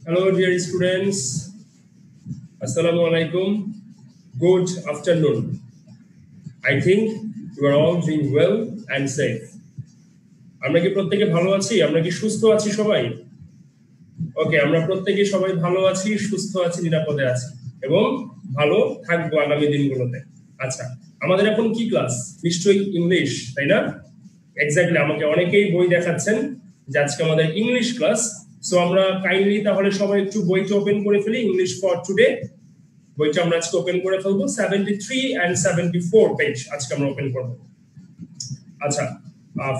Hello, dear students. Assalamu alaikum. Good afternoon. I think you are all doing well and safe. আমরা কি প্রত্যেকে ভালো আছি? আমরা কি সুস্থ আছি সবাই? ওকে, আমরা প্রত্যেকে সবাই ভালো আছি, সুস্থ আছি, নিরাপদে আছি এবং ভালো থাকবো আগামী দিনগুলোতে। আচ্ছা, আমাদের এখন কি ক্লাস? নিশ্চয়ই ইংলিশ, তাই না? এক্স্যাক্টলি, আমাকে অনেকেই বই দেখাচ্ছেন যে আজকে আমাদের ইংলিশ ক্লাস। সো আমরা কাইন্ডলি তাহলে সবাই একটু বইটা ওপেন করে ফেলি। ইংলিশ ফর টুডে বইটা আমরা আজকে ওপেন করে ফেলবো। 73 and 74 পেজ আজকে আমরা ওপেন করব। আচ্ছা,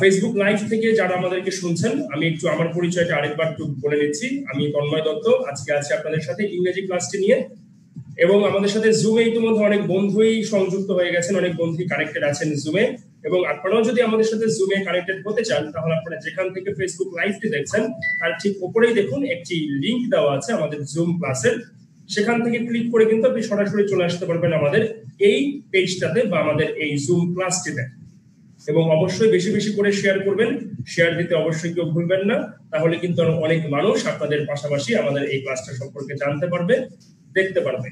ফেসবুক লাইভ থেকে যারা আমাদেরকে শুনছেন, আমি একটু আমার পরিচয়টা আরেকবার একটু বলে নিচ্ছি। আমি তন্ময় দত্ত, আজকে আছি আপনাদের সাথে ইংরেজি ক্লাসটি নিয়ে। এবং আমাদের সাথে জুমে ইতিমধ্যে অনেক বন্ধুই সংযুক্ত হয়ে গেছেন, অনেক বন্ধুই কানেক্টেড আছেন জুমে। এবং আপনারাও যদি আমাদের সাথে জুমে কানেক্টেড হতে চান, তাহলে আপনারা যেখান থেকে ফেসবুক লাইভটি দেখছেন তার ঠিক উপরেই দেখুন একটি লিংক দেওয়া আছে আমাদের জুম ক্লাসের। সেখান থেকে ক্লিক করে কিন্তু আপনি সরাসরি চলে আসতে পারবেন আমাদের এই পেজটাতে বা আমাদের এই জুম ক্লাসটিতে। এবং অবশ্যই বেশি বেশি করে শেয়ার করবেন, শেয়ার দিতে অবশ্যই কেউ ভুলবেন না, তাহলে কিন্তু অনেক মানুষ আপনাদের পাশাপাশি আমাদের এই ক্লাসটা সম্পর্কে জানতে পারবে, দেখতে পারবে।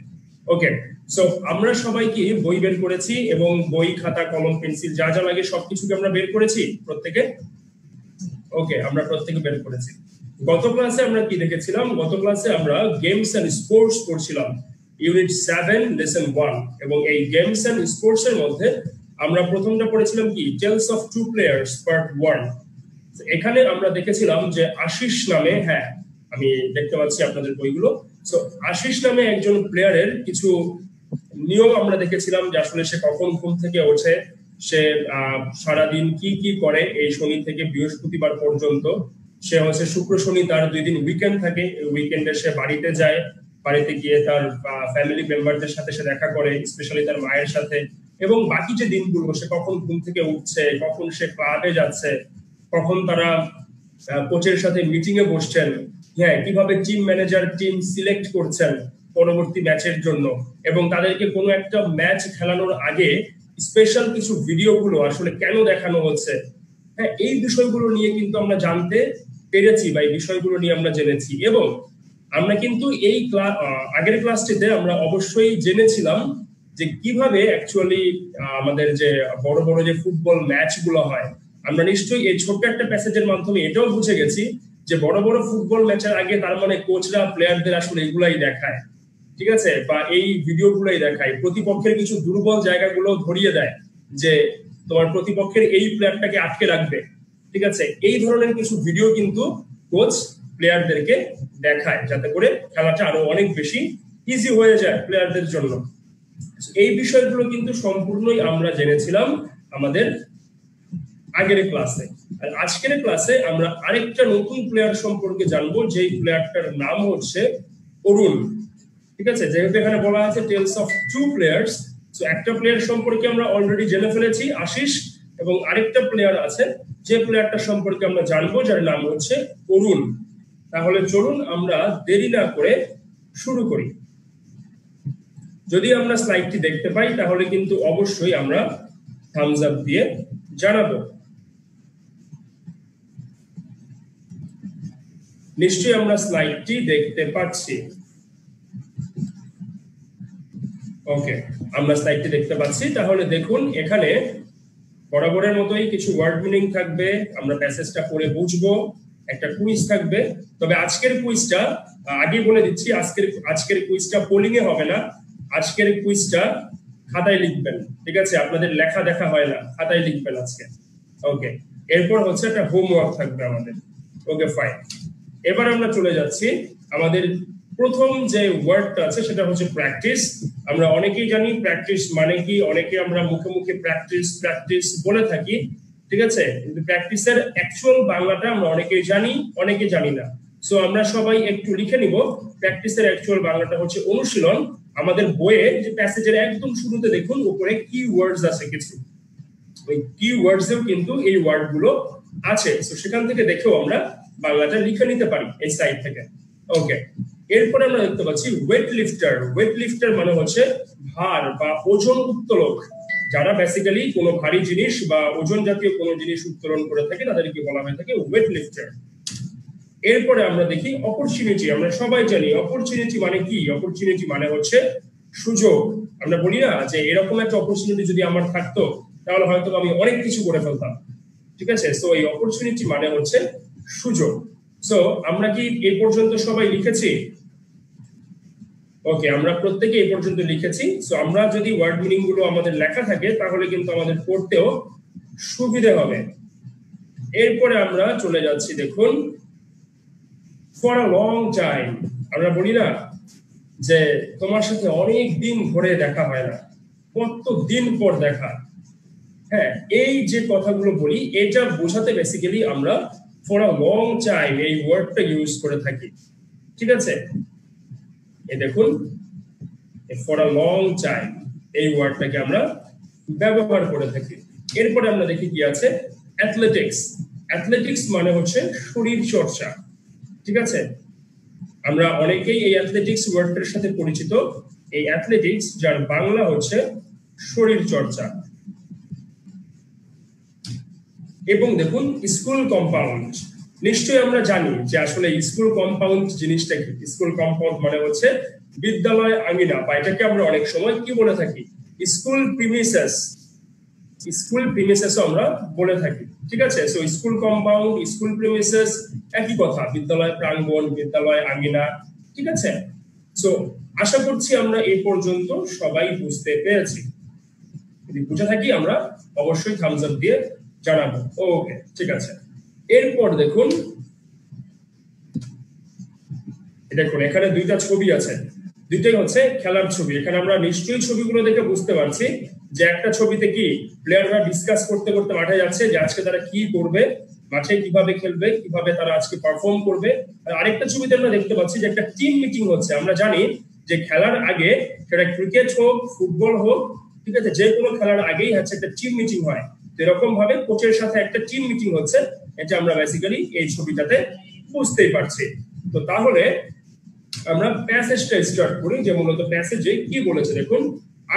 ওকে, সো আমরা সবাই কি বই বের করেছি এবং বই, খাতা, কলম, পেন্সিল যা যা লাগে সবকিছুকে আমরা বের করেছি প্রত্যেকে? ওকে, আমরা প্রত্যেকে বের করেছি। গত ক্লাসে আমরা কি দেখেছিলাম? গত ক্লাসে আমরা গেমস এন্ড স্পোর্টস পড়ছিলাম, ইউনিট 7 লেসন 1। এবং এই গেমস এন্ড স্পোর্টস এর মধ্যে আমরা প্রথমটা পড়েছিলাম কি tales of two players part 1। এখানে আমরা দেখেছিলাম যে আশিস নামে, হ্যাঁ আমি দেখতে পাচ্ছি আপনাদের বইগুলো। সো আশিস নামে একজন প্লেয়ারের কিছু নিয়ম আমরা দেখেছিলাম, যে আসলে সে কখন ঘুম থেকে ওঠে, সে সারাদিন কি কি করে এই শনি থেকে বৃহস্পতিবার পর্যন্ত। সে হচ্ছে শুক্র শনি তার 2 দিন উইকেন্ড থাকে, উইকেন্ডে সে বাড়িতে যায়, বাড়িতে গিয়ে তার ফ্যামিলি মেম্বারদের সাথে সে দেখা করে, স্পেশালি তার মায়ের সাথে। এবং বাকি যে দিনগুলো সে কখন ঘুম থেকে উঠছে, কখন সে ক্লাবে যাচ্ছে, কখন তারা কোচের সাথে মিটিং এ বসছেন, হ্যাঁ কিভাবে টিম ম্যানেজার টিম সিলেক্ট করছেন পরবর্তী ম্যাচের জন্য, এবং তাদেরকে কোনো একটা ম্যাচ খেলানোর আগে স্পেশাল কিছু ভিডিওগুলো আসলে কেন দেখানো হচ্ছে, হ্যাঁ এই বিষয়গুলো নিয়ে কিন্তু আমরা জানতে পেরেছি বা এই বিষয়গুলো নিয়ে আমরা জেনেছি। এবং আমরা কিন্তু এই আগের ক্লাসটিতে আমরা অবশ্যই জেনেছিলাম যে কিভাবে অ্যাকচুয়ালি আমাদের যে বড় বড় যে ফুটবল ম্যাচ গুলো হয়, আমরা নিশ্চয়ই এই ছোট্ট একটা প্যাসেজের মাধ্যমে এটাও বুঝে গেছি যে বড় বড় ফুটবল ম্যাচের আগে তার মানে কোচরা প্লেয়ারদের আসলে এগুলাই দেখায়, ঠিক আছে, বা এই ভিডিও গুলাই দেখায়, প্রতিপক্ষের কিছু দুর্বল জায়গাগুলো ধরিয়ে দেয় যে তোমার প্রতিপক্ষের এই প্লেয়ারটাকে আটকে রাখবে, ঠিক আছে, এই ধরনের কিছু ভিডিও কিন্তু কোচ প্লেয়ারদেরকে দেখায়, যাতে করে খেলাটা আরো অনেক বেশি ইজি হয়ে যায় প্লেয়ারদের জন্য। এই বিষয়গুলো কিন্তু সম্পূর্ণই আমরা জেনেছিলাম আমাদের আগের ক্লাসে। আর আজকের ক্লাসে আমরা আরেকটা নতুন প্লেয়ার সম্পর্কে জানবো, যেই প্লেয়ারটার নাম হচ্ছে অরুণ, ঠিক আছে। যেহেতু এখানে বলা আছে tales of two players, so একটা প্লেয়ার সম্পর্কে আমরা অলরেডি জেনে ফেলেছি আশিস, এবং আরেকটা প্লেয়ার আছে যে প্লেয়ারটা সম্পর্কে আমরা জানবো, যার নাম হচ্ছে অরুণ। তাহলে চলুন আমরা দেরি না করে শুরু করি। যদি আমরা স্লাইডটি দেখতে পাই তাহলে কিন্তু অবশ্যই আমরা থামস আপ দিয়ে জানাবো। নিশ্চয়ই আমরা স্লাইডটি দেখতে পাচ্ছি। ওকে, আমরা স্লাইডটি দেখতে পাচ্ছি। তাহলে দেখুন, এখানে বরাবরের মতোই কিছু ওয়ার্ড মিনিং থাকবে, আমরা প্যাসেজটা পড়ে বুঝবো, একটা কুইজ থাকবে। তবে আজকের কুইজটা আগে বলে দিচ্ছি, আজকের কুইজটা পোলিং এ হবে না, আজকের কুইজটা খাতায় লিখবেন, ঠিক আছে, আপনাদের লেখা দেখা হয় না, খাতায় লিখবেন আজকে। ওকে, এরপর হচ্ছে একটা হোমওয়ার্ক থাকবে আমাদের। ওকে ফাইন, এবার আমরা চলে যাচ্ছি আমাদের প্রথম যে ওয়ার্ডটা আছে সেটা হচ্ছে প্র্যাকটিস। আমরা অনেকেই জানি প্র্যাকটিস মানে কি, অনেকে আমরা মুখে মুখে প্র্যাকটিস প্র্যাকটিস বলে থাকি, ঠিক আছে, কিন্তু প্র্যাকটিসের অ্যাকচুয়াল বাংলাটা আমরা অনেকেই জানি, অনেকে জানি না। সো আমরা সবাই একটু লিখে নিব, প্র্যাকটিসের অ্যাকচুয়াল বাংলাটা হচ্ছে অনুশীলন। আমাদের বইয়ে যে প্যাসেজের একদম শুরুতে দেখুন উপরে কি ওয়ার্ডস আছে কিছু, ওই কি ওয়ার্ডসেও কিন্তু এই ওয়ার্ড গুলো আছে, তো সেখান থেকে দেখেও আমরা বাংলাটা লিখে নিতে পারি এই সাইড থেকে। ওকে, এরপরে আমরা দেখতে পাচ্ছি ওয়েট লিফটার। ওয়েট লিফটার মানে হচ্ছে ভার বা ওজন উত্তোলক, যারা বেসিক্যালি কোনো ভারী জিনিস বা ওজন জাতীয় কোনো জিনিস উত্তোলন করে থাকে তাদেরকে বলা হয়ে থাকে ওয়েট লিফটার। এরপরে আমরা দেখি অপরচুনিটি। আমরা সবাই জানি অপরচুনিটি মানে কি। অপরচুনিটি মানে হচ্ছে সুযোগ। আমরা বলি না যে এরকম একটা অপরচুনিটি যদি আমার থাকতো তাহলে হয়তো আমি অনেক কিছু করে ফেলতাম, ঠিক আছে। সো এই অপরচুনিটি মানে হচ্ছে সুযোগ। সো আমরা কি এই পর্যন্ত সবাই লিখেছি? ওকে, আমরা প্রত্যেকে এই পর্যন্ত লিখেছি। সো আমরা যদি ওয়ার্ড মিনিং গুলো আমাদের লেখা থাকে তাহলে কিন্তু আমাদের পড়তেও সুবিধা হবে। এরপরে আমরা চলে যাচ্ছি, দেখুন, ফর আ লং টাইম। আমরা বলি না যে তোমার সাথে অনেক দিন ধরে দেখা হয় না, কত দিন পর দেখা। হ্যাঁ, এই যে কথাগুলো বলি এটা বোঝাতে বেসিক্যালি আমরা ফর আ লং টাইম এই ওয়ার্ডটা ইউজ করে থাকি, ঠিক আছে। এই দেখুন, ফর আ লং টাইম এই ওয়ার্ডটাকে আমরা ব্যবহার করে থাকি। এরপরে আমরা দেখি কি আছে, অ্যাথলেটিক্স। অ্যাথলেটিক্স মানে হচ্ছে শরীর চর্চা, ঠিক আছে। আমরা অনেকেই এই অ্যাথলেটিক্স ওয়ার্ডটার সাথে পরিচিত। এই অ্যাথলেটিক্স যার বাংলা হচ্ছে শরীর চর্চা। এবং দেখুন, স্কুল কম্পাউন্ড। নিশ্চয়ই আমরা জানি যে আসলে স্কুল কম্পাউন্ড জিনিসটা কি। স্কুল কম্পাউন্ড মানে হচ্ছে বিদ্যালয় আঙিনা, বা এটাকে আমরা অনেক সময় কি বলে থাকি, স্কুল প্রিমিসেস। স্কুল প্রিমিসেস আমরা বলে থাকি, ঠিক আছে। So school compound, school premises একই কথা, বিদ্যালয় প্রাঙ্গণ, বিদ্যালয় আঙিনা, ঠিক আছে। সো আশা করছি আমরা এই পর্যন্ত সবাই বুঝতে পেরেছি। যদি বুঝে থাকি আমরা অবশ্যই থামস আপ দিয়ে জানাবো। ওকে, ঠিক আছে। এরপর দেখুন, দেখুন এখানে দুইটা ছবি আছে, দুইটাই হচ্ছে খেলার ছবি। এখানে আমরা নিশ্চয়ই ছবিগুলো দেখে বুঝতে পারছি যে একটা ছবিতে কি প্লেয়াররা ডিসকাস করতে করতে মাঠে যাচ্ছে যে আজকে তারা কি করবে, মাঠে কিভাবে খেলবে, কিভাবে তারা আজকে পারফর্ম করবে। আর আরেকটা ছবিতে আমরা দেখতে পাচ্ছি যে একটা টিম মিটিং হচ্ছে। আমরা জানি যে খেলার আগে, সেটা ক্রিকেট হোক, ফুটবল হোক, ঠিক আছে, যে কোনো খেলার আগেই হচ্ছে একটা টিম মিটিং হয়। এরকম ভাবে কোচের সাথে একটা টিম মিটিং হচ্ছে, এটা আমরা বেসিক্যালি এই ছবিটাতে বুঝতেই পারছি। তো তাহলে আমরা প্যাসেজটা স্টার্ট করি, যে মূলত প্যাসেজে কি বলেছে দেখুন,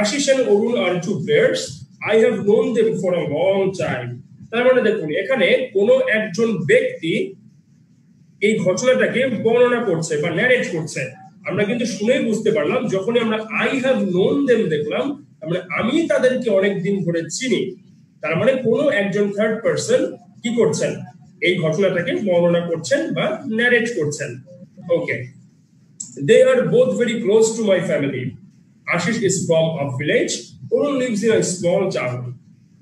Ashis and Arun are two players, I have known them for a long time. তার মানে দেখুন এখানে কোনো একজন ব্যক্তি এই ঘটনাটাকে বর্ণনা করছে বা ন্যারেট করছে। আমরা কিন্তু শুনেই বুঝতে পারলাম, যখনই আমরা আই হ্যাভ নোন দেম দেখলাম, আমরা আমি তাদেরকে অনেকদিন ধরে চিনি। তার মানে কোনো একজন থার্ড পারসন কি করছেন, এই ঘটনাটাকে বর্ণনা করছেন বা ন্যারেট করছেন। ওকে, they are both very close to my family. Ashish is from a village, Arun lives in a small town.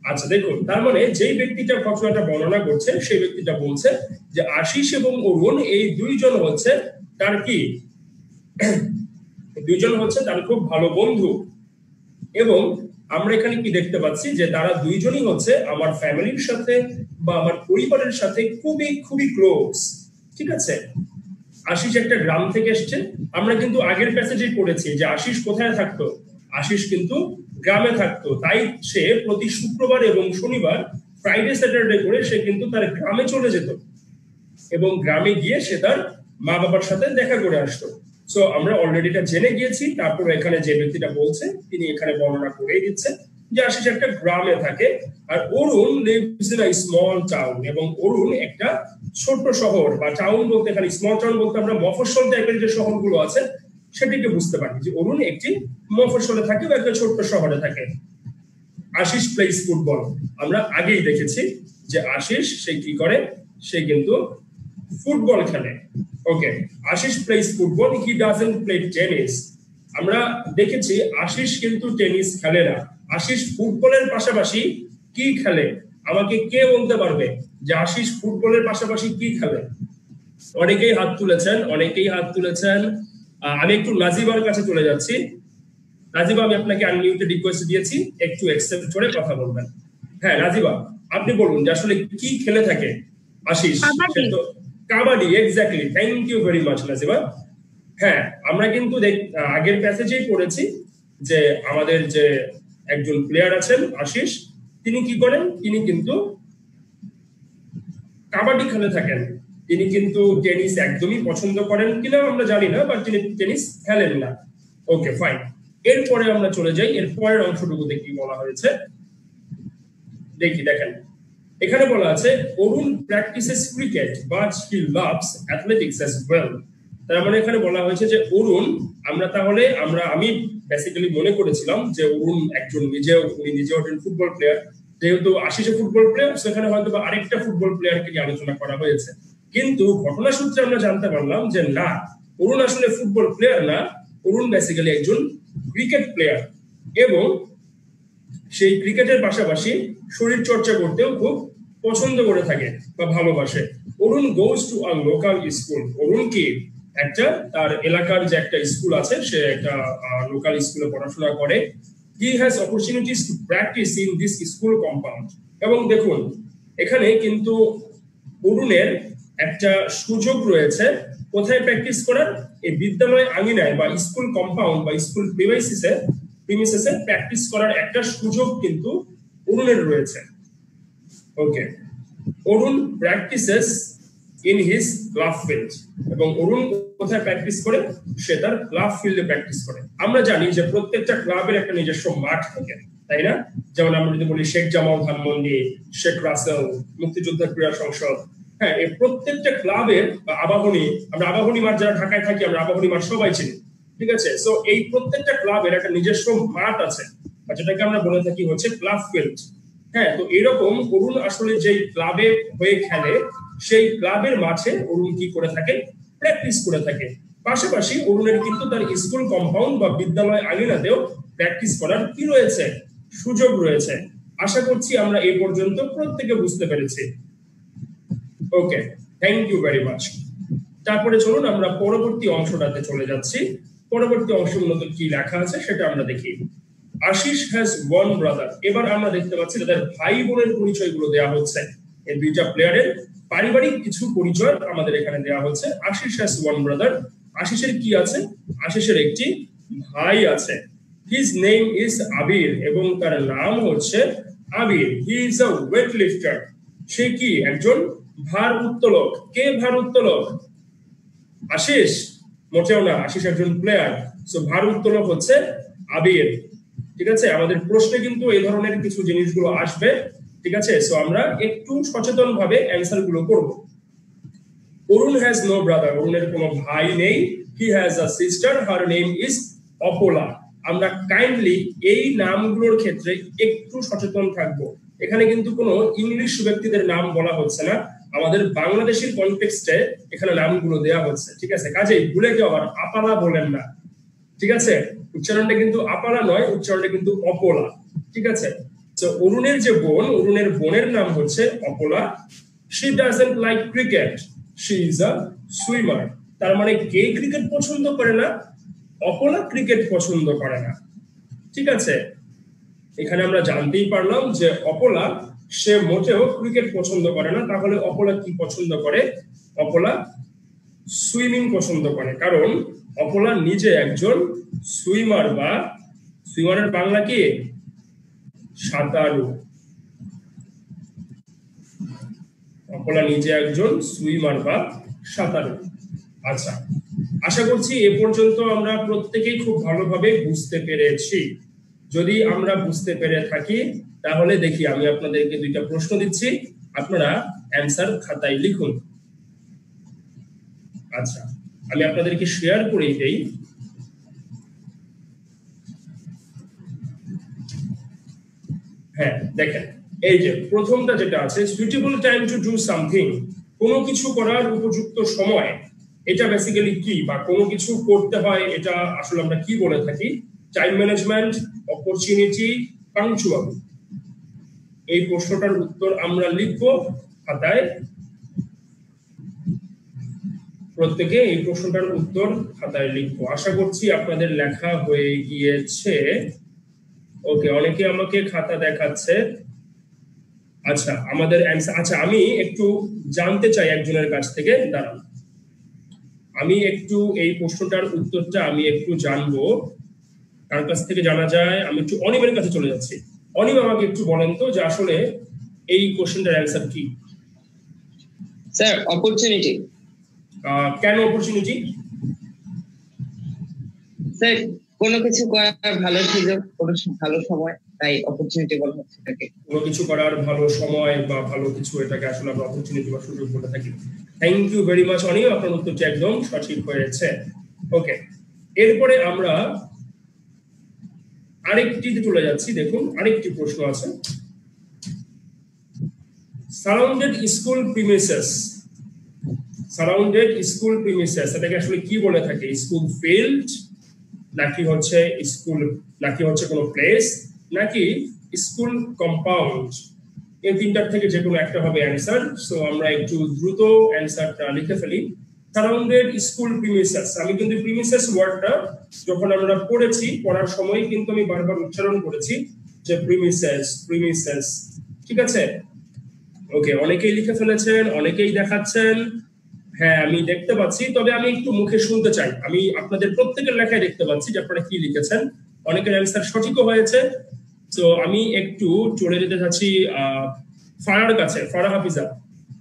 আচ্ছা দেখুন, তার মানে যেই ব্যক্তিটা ঘটনাটা বর্ণনা করছে সেই ব্যক্তিটা বলছে যে আশিস এবং অরুণ এই দুইজন হচ্ছে তার কি, দুইজন হচ্ছে তার খুব ভালো বন্ধু। এবং আমরা এখানে কি দেখতে পাচ্ছি যে তারা দুইজনই হচ্ছে আমার ফ্যামিলির সাথে বা আমার পরিবারের সাথে খুবই খুবই ক্লোজ, ঠিক আছে। আশিস একটা গ্রাম থেকে এসছে। আমরা কিন্তু আগের প্যাসেজে পড়েছি যে আশিস কোথায় থাকতো, আশিস কিন্তু গ্রামে থাকতো। তাই সে প্রতি শুক্রবার এবং শনিবার, ফ্রাইডে স্যাটারডে করে সে কিন্তু তার গ্রামে চলে যেত এবং গ্রামে গিয়ে সে তার মা বাবার সাথে দেখা করে আসতো। সো আমরা অলরেডি এটা জেনে গিয়েছি। তারপর এখানে যে ব্যক্তিটা বলছে তিনি এখানে বর্ণনা করেই দিচ্ছে যে আশিস একটা গ্রামে থাকে আর Arun lives in a small town. এবং অরুণ একটা ছোট শহর বা টাউন বলতে, এখানে স্মল টাউন বলতে আমরা মফস্বল টাইপের যে শহরগুলো আছে সেটিকে বুঝতে পারি যে অরুণ একটি মফস্বলে থাকে বা একটা ছোট্ট শহরে থাকে। Ashis plays football. আমরা আগেই দেখেছি যে আশিস সে কি করে, সে কিন্তু ফুটবল খেলে। Okay, Ashis plays football, he doesn't play tennis. আমরা দেখেছি আশিস কিন্তু টেনিস খেলে না। আশিস ফুটবলের পাশাপাশি কি খেলে? আমাকে কে বলতে পারবে যে আশিস ফুটবলের পাশাপাশি কি খেলে? অনেকেই হাত তুলেছেন, অনেকেই হাত তুলেছেন। আমি একটু নাজিবার কাছে চলে যাচ্ছি। নাজিবা, আমি আপনাকে আনমিউটেড রিকোয়েস্ট দিয়েছি, একটু অ্যাকসেপ্ট করে কথা বলবেন। হ্যাঁ নাজিবা, আপনি বলুন যে আসলে কি খেলে থাকে Ashis. Kabaddi, exactly, thank you very much Najiba. হ্যাঁ, আমরা কিন্তু আগের প্যাসেজেই পড়েছি যে আমাদের যে একজন প্লেয়ার আছেন আশিস, তিনি কি করেন, তিনি কিন্তু কাবাডি খেলে থাকেন। তিনি কিন্তু টেনিস একদমই পছন্দ করেন কিনা আমরা জানি না, বাট তিনি টেনিস খেলেন না। Okay fine. এরপরে আমরা চলে যাই, এর পরের অংশটুকুতে কি বলা হয়েছে দেখি। দেখেন, এখানে বলা আছে Arun practises cricket but he loves athletics as well. তার মানে এখানে বলা হয়েছে যে অরুণ, আমি বেসিক্যালি মনে করেছিলাম যে অরুণ উনি নিজেও একজন ফুটবল প্লেয়ার, যেহেতু আশিসে ফুটবল প্লেয়ার, সেখানে হয়তো বা আরেকটা ফুটবল প্লেয়ারকে নিয়ে আলোচনা করা হয়েছে। কিন্তু ঘটনা সূত্রে আমরা জানতে পারলাম যে না, অরুণ আসলে ফুটবল প্লেয়ার না, অরুণ বেসিক্যালি একজন ক্রিকেট প্লেয়ার, এবং সেই ক্রিকেটের পাশাপাশি শরীর চর্চা করতেও খুব পছন্দ করে থাকে বা ভালোবাসে। Arun goes to a local school. Arun কি তার এলাকার যে একটা স্কুল আছে, সে একটা লোকাল স্কুলে পড়াশোনা করে। He has opportunities two practice in this school compound. এবং দেখুন, এখানে কিন্তু অরুণের একটা সুযোগ রয়েছে কোথায় প্র্যাকটিস করার, এই বিদ্যালয় আঙিনায় বা স্কুল কম্পাউন্ড বা স্কুল প্রিমিসেসে প্র্যাকটিস করার একটা সুযোগ কিন্তু অরুণের রয়েছে। Okay, Arun practises in his club field. এবং অরুণ কোথায় প্র্যাকটিস করে, সে তার ক্লাব ফিল্ডে প্র্যাকটিস করে। আমরা জানি যে প্রত্যেকটা ক্লাবের একটা নিজস্ব মাঠ থাকে, তাই না? যেমন আমরা যদি বলি শেখ জামাল ধানমন্ডি, শেখ রাসেল, মুক্তিযোদ্ধা ক্রীড়া সংসদ, হ্যাঁ, এই প্রত্যেকটা ক্লাবের বা আমরা আবাহনী মাঠ যারা ঢাকায় থাকি, আমরা আবাহনী মাঠ সবাই চিনি, ঠিক আছে? সো এই প্রত্যেকটা ক্লাবের একটা নিজস্ব মাঠ আছে, যেটাকে আমরা বলে থাকি হচ্ছে ক্লাব ফিল্ড। হ্যাঁ, তো এরকম অরুণ আসলে যে ক্লাবে হয়ে খেলে, সেই ক্লাবের মাঠে অরুণ কি করে থাকে, প্র্যাকটিস করে থাকে। পাশাপাশি অরুণের কিন্তু তার স্কুল কম্পাউন্ড বা বিদ্যালয় আঙিনাতেও প্র্যাকটিস করার কি রয়েছে, সুযোগ রয়েছে। আশা করছি আমরা এই পর্যন্ত প্রত্যেকে বুঝতে পেরেছি। ওকে, থ্যাংক ইউ ভেরি মাচ। তারপরে চলুন আমরা পরবর্তী অংশটাতে চলে যাচ্ছি। পরবর্তী অংশ মূলত কি লেখা আছে সেটা আমরা দেখি। Ashis has one brother. এবার আমরা দেখতে পাচ্ছি তাদের ভাই বোনের পরিচয়গুলো দেওয়া হচ্ছে। এই দুইটা প্লেয়ারের পারিবারিক কিছু পরিচয় আমাদের এখানে দেওয়া হচ্ছে। Ashis has one brother. আশিসের কি আছে? আশিসের একটি ভাই আছে। হিজ নেম ইজ আবির, এবং তার নাম হচ্ছে আবির। He is a wait লিফটার। সে কি একজন ভার উত্তোলক। কে ভার উত্তোলক? আশিস? মোটেও না, আশিস একজন প্লেয়ার। সো ভার উত্তোলক হচ্ছে আবির। ঠিক আছে, আমাদের প্রশ্নে কিন্তু এই ধরনের কিছু জিনিসগুলো আসবে। ঠিক আছে, সো আমরা একটু সচেতন ভাবে অ্যান্সার গুলো করব। Arun has no brother. অরুণের কোনো ভাই নেই। He has a sister, her name is Apola. আমরা কাইন্ডলি এই নামগুলোর ক্ষেত্রে একটু সচেতন থাকবো। এখানে কিন্তু কোনো ইংলিশ ব্যক্তিদের নাম বলা হচ্ছে না, আমাদের বাংলাদেশের কনটেক্সটে এখানে নামগুলো দেওয়া হচ্ছে। ঠিক আছে, কাজেই ভুলে কেউ আবার আপালা বলেন না। ঠিক আছে, উচ্চারণটা কিন্তু আপালা নয়, উচ্চারণটা কিন্তু অপোলা। ঠিক আছে, তো অরুণের যে বোন, অরুণের বোনের নাম হচ্ছে Apola. She doesn't like cricket, she is a swimmer. তার মানে কে ক্রিকেট পছন্দ করে না? অপোলা ক্রিকেট পছন্দ করে না। ঠিক আছে, এখানে আমরা জানতেই পারলাম যে অপোলা সে মোটেও ক্রিকেট পছন্দ করে না। তাহলে অপোলা কি পছন্দ করে? অপোলা সুইমিং পছন্দ করে, কারণ অপোলা নিজে একজন সুইমার, বা সুইমারের বাংলা কি? সাঁতারু। অপোলা নিজে একজন সুইমার বা সাঁতারু। আচ্ছা, আশা করছি এ পর্যন্ত আমরা প্রত্যেকেই খুব ভালোভাবে বুঝতে পেরেছি। যদি আমরা বুঝতে পেরে থাকি তাহলে দেখি আমি আপনাদেরকে দুইটা প্রশ্ন দিচ্ছি, আপনারা অ্যান্সার খাতায় লিখুন। আচ্ছা, আমি আপনাদেরকে শেয়ার করেই দেই। হ্যাঁ, দেখেন, এই যে প্রথমটা যেটা আছে, suitable time to do something, কোনো কিছু করার উপযুক্ত সময়। এটা বেসিক্যালি কি, বা কোনো কিছু করতে হয়, এটা আসলে আমরা কি বলে থাকি? Time management, opportunity, punctual. এই প্রশ্নটার উত্তর আমরা লিখব খাতায়। প্রত্যেকে এই প্রশ্নটার উত্তর খাতায় লিখবো। আশা করছি আপনাদের লেখা হয়ে গিয়েছে। ওকে, অনেকে আমাকে খাতা দেখাচ্ছে। আচ্ছা, আমাদের অ্যান্সার, আচ্ছা আমি একটু জানতে চাই একজনের কাছ থেকে, দাঁড়ান আমি একটু এই প্রশ্নটার উত্তরটা আমি একটু জানবো। কার কাছ থেকে জানা যায়? আমি একটু অনিমের কাছে চলে যাচ্ছি। অনিম, আমাকে একটু বলেন তো যে আসলে এই কোশ্চেনটার অ্যান্সার কি? Sir, opportunity. কেন অপরচুনিটি? স্যার, কোনো কিছু করার ভালো সুযোগ, কোনো ভালো সময়, তাই অপরচুনিটি বলা হচ্ছে এটাকে। কোনো কিছু করার ভালো সময় বা ভালো কিছু, এটাকে আসলে আমরা অপরচুনিটি বা সুযোগ বলে থাকি। থ্যাংক ইউ ভেরি মাচ অনি, আপনার উত্তরটি একদম সঠিক হয়েছে। ওকে, এরপরে আমরা আরেকটিতে চলে যাচ্ছি। দেখুন, আরেকটি প্রশ্ন আছে, surrounded school premises. Surrounded school premises এটাকে আসলে কি বলে থাকে? স্কুল ফিল্ড, নাকি হচ্ছে স্কুল, নাকি হচ্ছে কোনো প্লেস, নাকি স্কুল কম্পাউন্ড? এই তিনটার থেকে যে কোনো একটা হবে অ্যান্সার। সো আমরা একটু দ্রুত অ্যান্সারটা লিখে ফেলি। সারাউন্ডেড স্কুল প্রিমিসেস, আমি কিন্তু প্রিমিসেস ওয়ার্ডটা যখন আমরা পড়েছি, পড়ার সময় কিন্তু আমি বারবার উচ্চারণ করেছি যে প্রিমিসেস প্রিমিসেস, ঠিক আছে? ওকে, অনেকেই লিখে ফেলেছেন, অনেকেই দেখাচ্ছেন। হ্যাঁ, আমি দেখতে পাচ্ছি, তবে আমি একটু মুখে শুনতে চাই। আমি আপনাদের প্রত্যেকের লেখায় দেখতে পাচ্ছি যে আপনারা কি লিখেছেন। অনেকের অ্যান্সার সঠিকও হয়েছে। তো আমি একটু চলে যেতে চাচ্ছি ফারার কাছে। ফারা হাফিজা,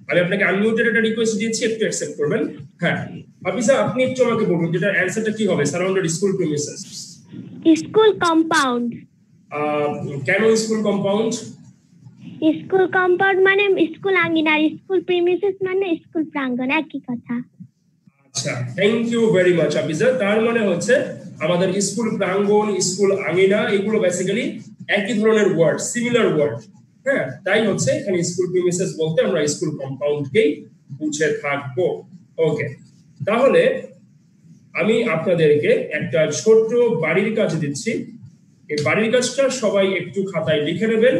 আমি আপনাকে আনমিউটেড একটা রিকোয়েস্ট দিয়েছি, একটু অ্যাকসেপ্ট করবেন। হ্যাঁ হাফিজা, আপনি একটু আমাকে বলুন যেটা অ্যান্সারটা কি হবে surrounded school premises. School compound. কেন স্কুল কম্পাউন্ড? স্কুল কম্পাউন্ড মানে স্কুল আঙ্গিনা, আর স্কুল প্রিমিসেস মানে স্কুল প্রাঙ্গণ, একই কথা। আচ্ছা, thank you very much Hafiza. তার মানে হচ্ছে আমাদের স্কুল প্রাঙ্গণ, স্কুল আঙ্গিনা, এগুলো বেসিক্যালি একই ধরনের ওয়ার্ড, সিমিলার ওয়ার্ড। হ্যাঁ, তাই হচ্ছে এখানে স্কুল প্রিমিসেস বলতে আমরা স্কুল কম্পাউন্ডকেই বুঝে থাকবো। ওকে, তাহলে আমি আপনাদেরকে একটা ছোট্ট বাড়ির কাজ দিচ্ছি। এই বাড়ির কাজটা সবাই একটু খাতায় লিখে নেবেন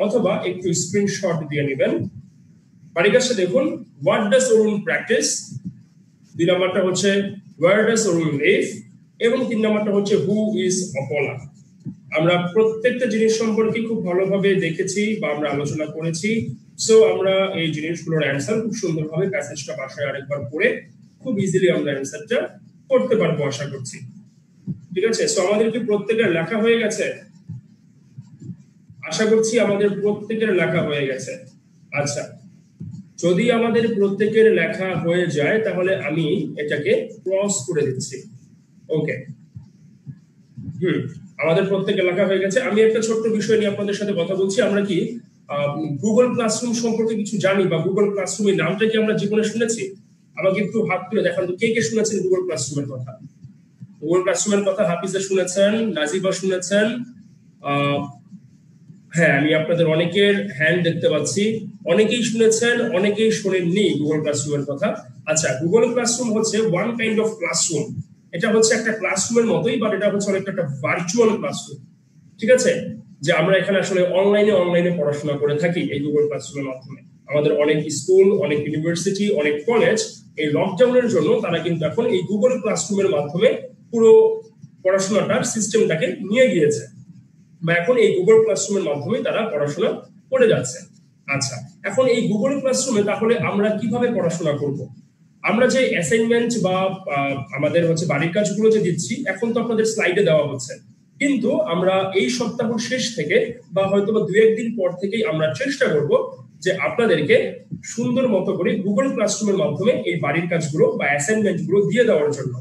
অথবা একটু স্ক্রিনশট দিয়ে নেবেন। বাড়ির কাজটা দেখুন, হোয়াট ডাজ অরুণ প্র্যাকটিস, 2 নাম্বারটা হচ্ছে ওয়্যার ডাজ অরুণ লিভ, এবং 3 নাম্বারটা হচ্ছে হু ইজ অপলা। আমরা প্রত্যেকটা জিনিস সম্পর্কে খুব ভালোভাবে দেখেছি বা আমরা আলোচনা করেছি। সো আমরা এই জিনিসগুলোর অ্যান্সার খুব সুন্দরভাবে প্যাসেজটা বাসায় আরেকবার পড়ে খুব ইজিলি আমরা অ্যান্সারটা করতে পারবো আশা করছি। ঠিক আছে, সো আমাদের কি প্রত্যেকের লেখা হয়ে গেছে? আশা করছি আমাদের প্রত্যেকের লেখা হয়ে গেছে। আচ্ছা, যদি আমাদের প্রত্যেকের লেখা হয়ে যায় তাহলে আমি এটাকে ক্রস করে দিচ্ছি। ওকে, আমাদের প্রত্যেকের লেখা হয়ে গেছে। আমি একটা ছোট্ট বিষয় নিয়ে আপনাদের সাথে কথা বলছি। আমরা কি গুগল ক্লাসরুম সম্পর্কে কিছু জানি, বা গুগল ক্লাসরুমের নামটা কি আমরা জীবনে শুনেছি? আমাকে একটু হাত তুলে দেখান তো কে কে শুনেছেন গুগল ক্লাসরুমের কথা। গুগল ক্লাসরুমের কথা হাফিজা শুনেছেন, নাজিবা শুনেছেন। হ্যাঁ, আমি আপনাদের অনেকের হ্যান্ড দেখতে পাচ্ছি। অনেকেই শুনেছেন, অনেকেই শোনেননি গুগল ক্লাসরুমের কথা। আচ্ছা, গুগল ক্লাসরুম হচ্ছে ওয়ান কাইন্ড অফ ক্লাসরুম। এটা হচ্ছে একটা ক্লাসরুমের মতোই, বাট এটা হচ্ছে অনেকটা একটা ভার্চুয়াল ক্লাসরুম। ঠিক আছে, যে আমরা এখানে আসলে অনলাইনে পড়াশোনা করে থাকি এই গুগল ক্লাসরুমের মাধ্যমে। আমাদের অনেক স্কুল, অনেক ইউনিভার্সিটি, অনেক কলেজ এই লকডাউনের জন্য তারা কিন্তু এখন এই গুগল ক্লাসরুমের মাধ্যমে পুরো পড়াশোনাটার সিস্টেমটাকে নিয়ে গিয়েছে, বা এখন এই গুগল ক্লাসরুমের মাধ্যমে তারা পড়াশোনা করে যাচ্ছে। আচ্ছা, এখন এই গুগল ক্লাসরুমে তাহলে আমরা কিভাবে পড়াশোনা করব? আমরা যে অ্যাসাইনমেন্ট বা আমাদের হচ্ছে বাড়ির কাজগুলো যে দিচ্ছি, এখন তো আপনাদের স্লাইডে দেওয়া হচ্ছে, কিন্তু আমরা এই সপ্তাহ শেষ থেকে বা হয়তো বা 2-1 দিন পর থেকেই আমরা চেষ্টা করব যে আপনাদেরকে সুন্দর মতো করে গুগল ক্লাসরুমের মাধ্যমে এই বাড়ির কাজগুলো বা অ্যাসাইনমেন্ট গুলো দিয়ে দেওয়ার জন্য।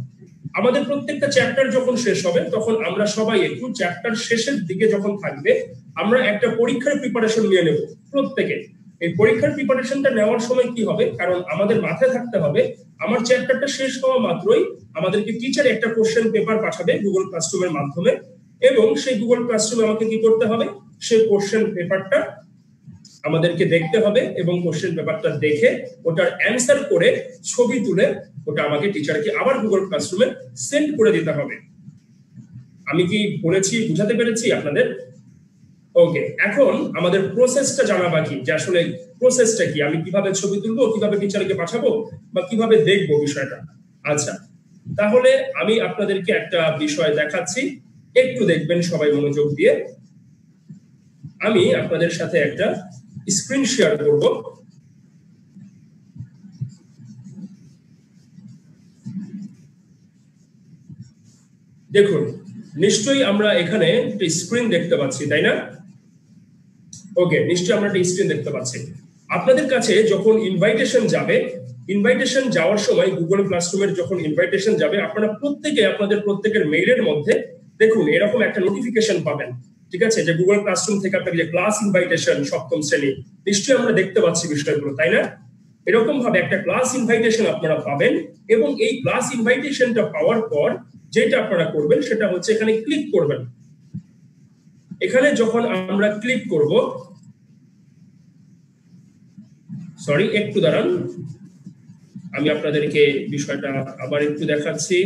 আমাদের প্রত্যেকটা চ্যাপ্টার যখন শেষ হবে তখন আমরা সবাই একটু চ্যাপ্টার শেষের দিকে যখন থাকবে আমরা একটা পরীক্ষার প্রিপারেশন নিয়ে নেব প্রত্যেকে। এই পরীক্ষার প্রিপারেশনটা নেওয়ার সময় কি হবে, কারণ আমাদের মাথায় থাকতে হবে আমার চ্যাপ্টারটা শেষ হওয়া মাত্রই আমাদেরকে টিচার একটা কোশ্চেন পেপার পাঠাবে গুগল ক্লাসরুমের মাধ্যমে, এবং সেই গুগল ক্লাসরুমে আমাকে কি করতে হবে, সেই কোশ্চেন পেপারটা আমাদেরকে দেখতে হবে এবং কোশ্চেন পেপারটা দেখে ওটার অ্যান্সার করে ছবি তুলে ওটা আমাকে টিচারকে আবার গুগল ক্লাসরুমে সেন্ড করে দিতে হবে। আমি কি বলেছি, বুঝাতে পেরেছি আপনাদের? ওকে, এখন আমাদের প্রসেসটা জানা বাকি, যে আসলে প্রসেসটা কি, আমি কিভাবে ছবি তুলবো, কিভাবে টিচারকে পাঠাবো, বা কিভাবে দেখবো বিষয়টা। আচ্ছা, তাহলে আমি আপনাদেরকে একটা বিষয় দেখাচ্ছি, একটু দেখবেন সবাই মনোযোগ দিয়ে। আমি আপনাদের সাথে একটা স্ক্রিন শেয়ার করব। দেখুন, নিশ্চয়ই আমরা এখানে একটা স্ক্রিন দেখতে পাচ্ছি, তাই না? ওকে, নিশ্চয়ই আমরা একটা স্ক্রিন দেখতে পাচ্ছি। আপনাদের কাছে যখন ইনভাইটেশন যাবে, ইনভাইটেশন যাওয়ার সময় গুগল ক্লাসরুমের যখন ইনভাইটেশন যাবে, আপনারা প্রত্যেকে আপনাদের প্রত্যেকের মেইলের মধ্যে দেখুন এরকম একটা নোটিফিকেশন পাবেন, ঠিক আছে, যে গুগল ক্লাসরুম থেকে আপনাকে যে ক্লাস ইনভাইটেশন সপ্তম শ্রেণী, নিশ্চয়ই আমরা দেখতে পাচ্ছি বিষয়গুলো, তাই না? এরকম ভাবে একটা ক্লাস ইনভাইটেশন আপনারা পাবেন, এবং এই ক্লাস ইনভাইটেশনটা পাওয়ার পর যেটা আপনারা করবেন সেটা হচ্ছে এখানে ক্লিক করবেন। এখানে যখন আমরা ক্লিক করব, সরি একটু দাঁড়ান, আমি আপনাদেরকে বিষয়টা আবার একটু দেখাচ্ছি।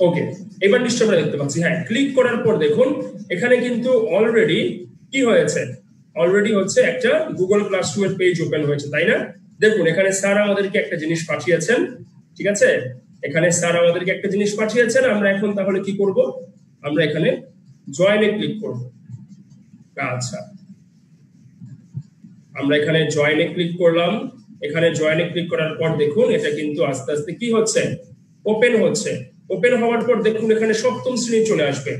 ওকে, এবার নিশ্চয় আমরা দেখতে পাচ্ছি। হ্যাঁ, ক্লিক করার পর দেখুন এখানে কিন্তু অলরেডি কি হয়েছে, অলরেডি হচ্ছে একটা গুগল ক্লাসরুমের পেজ ওপেন হয়েছে, তাই না? দেখুন এখানে স্যার আমাদেরকে একটা জিনিস পাঠিয়েছেন, ঠিক আছে, এখানে স্যার আমাদেরকে একটা জিনিস পাঠিয়েছেন। আমরা এখন তাহলে কি করব, আমরা এখানে জয়েনে ক্লিক করব। আচ্ছা, আমরা এখানে জয়েনে ক্লিক করলাম। এখানে জয়েনে ক্লিক করার পর দেখুন এটা কিন্তু আস্তে আস্তে কি হচ্ছে, ওপেন হচ্ছে। ওপেন হওয়ার পর দেখুন এখানে সপ্তম শ্রেণী চলে আসবে।